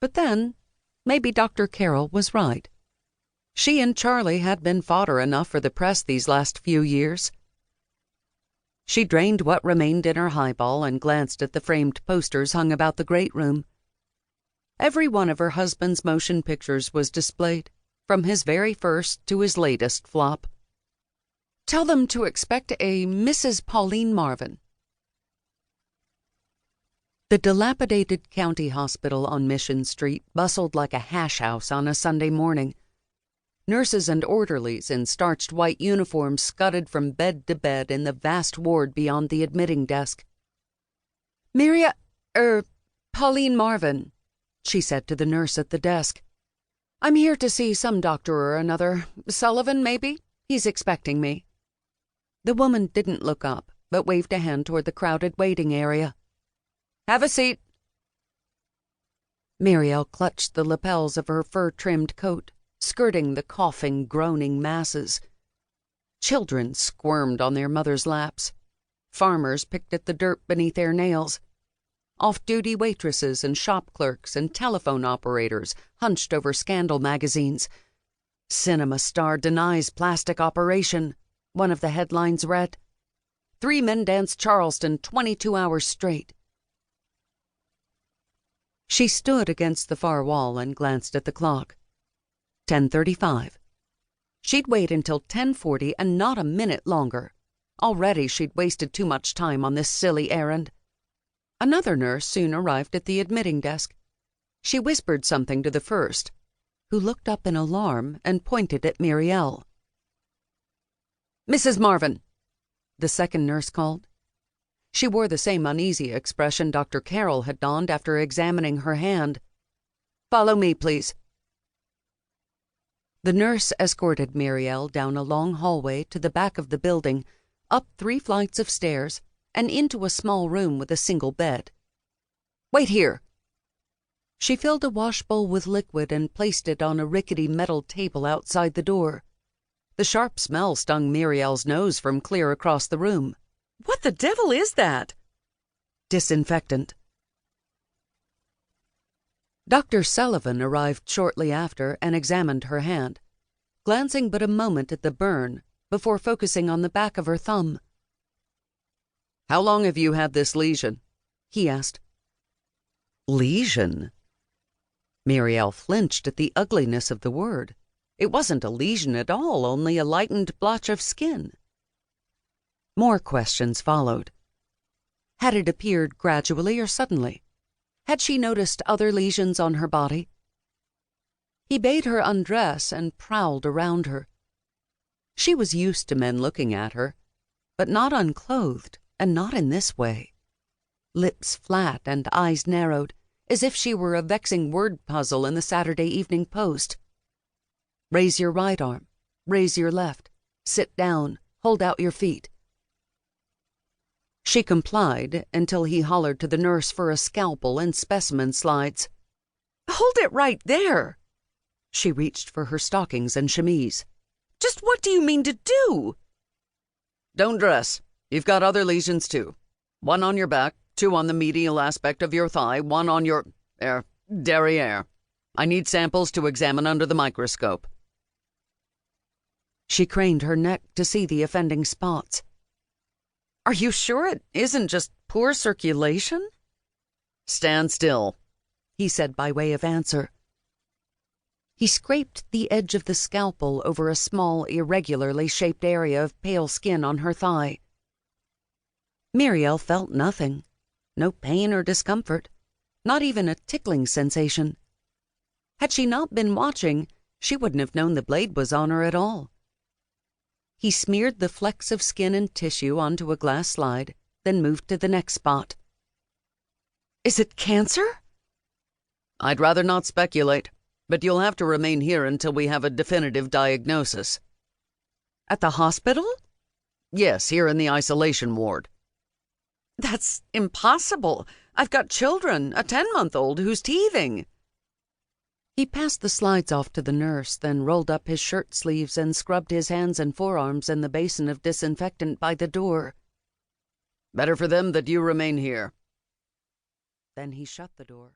But then, maybe Dr. Carroll was right. She and Charlie had been fodder enough for the press these last few years. She drained what remained in her highball and glanced at the framed posters hung about the great room. Every one of her husband's motion pictures was displayed, from his very first to his latest flop. Tell them to expect a Mrs. Pauline Marvin. The dilapidated county hospital on Mission Street bustled like a hash house on a Sunday morning. Nurses and orderlies in starched white uniforms scudded from bed to bed in the vast ward beyond the admitting desk. Pauline Marvin, she said to the nurse at the desk. I'm here to see some doctor or another. Sullivan, maybe? He's expecting me. The woman didn't look up, but waved a hand toward the crowded waiting area. Have a seat. Mirielle clutched the lapels of her fur-trimmed coat, skirting the coughing, groaning masses. Children squirmed on their mothers' laps. Farmers picked at the dirt beneath their nails. Off-duty waitresses and shop clerks and telephone operators hunched over scandal magazines. Cinema star denies plastic operation, one of the headlines read. 3 men dance Charleston 22 hours straight. She stood against the far wall and glanced at the clock. 10:35. She'd wait until 10:40 and not a minute longer. Already she'd wasted too much time on this silly errand. Another nurse soon arrived at the admitting desk. She whispered something to the first, who looked up in alarm and pointed at Mirielle. Mrs. Marvin, the second nurse called. She wore the same uneasy expression Dr. Carroll had donned after examining her hand. Follow me, please. The nurse escorted Mirielle down a long hallway to the back of the building, up 3 flights of stairs, and into a small room with a single bed. Wait here. She filled a washbowl with liquid and placed it on a rickety metal table outside the door. The sharp smell stung Mirielle's nose from clear across the room. What the devil is that? Disinfectant. Dr. Sullivan arrived shortly after and examined her hand, glancing but a moment at the burn before focusing on the back of her thumb. How long have you had this lesion? He asked. Lesion? Mirielle flinched at the ugliness of the word. It wasn't a lesion at all, only a lightened blotch of skin. More questions followed. Had it appeared gradually or suddenly? Had she noticed other lesions on her body? He bade her undress and prowled around her. She was used to men looking at her, but not unclothed and not in this way. Lips flat and eyes narrowed, as if she were a vexing word puzzle in the Saturday Evening Post. Raise your right arm, raise your left, sit down, hold out your feet. She complied until he hollered to the nurse for a scalpel and specimen slides. Hold it right there! She reached for her stockings and chemise. Just what do you mean to do? Don't dress. You've got other lesions too. 1 on your back, 2 on the medial aspect of your thigh, 1 on your, derriere. I need samples to examine under the microscope. She craned her neck to see the offending spots. Are you sure it isn't just poor circulation? Stand still, he said by way of answer. He scraped the edge of the scalpel over a small, irregularly shaped area of pale skin on her thigh. Mirielle felt nothing. No pain or discomfort. Not even a tickling sensation. Had she not been watching, she wouldn't have known the blade was on her at all. He smeared the flecks of skin and tissue onto a glass slide, then moved to the next spot. Is it cancer? I'd rather not speculate, but you'll have to remain here until we have a definitive diagnosis. At the hospital? Yes, here in the isolation ward. That's impossible. I've got children, a 10-month-old who's teething. He passed the slides off to the nurse, then rolled up his shirt sleeves and scrubbed his hands and forearms in the basin of disinfectant by the door. Better for them that you remain here. Then he shut the door.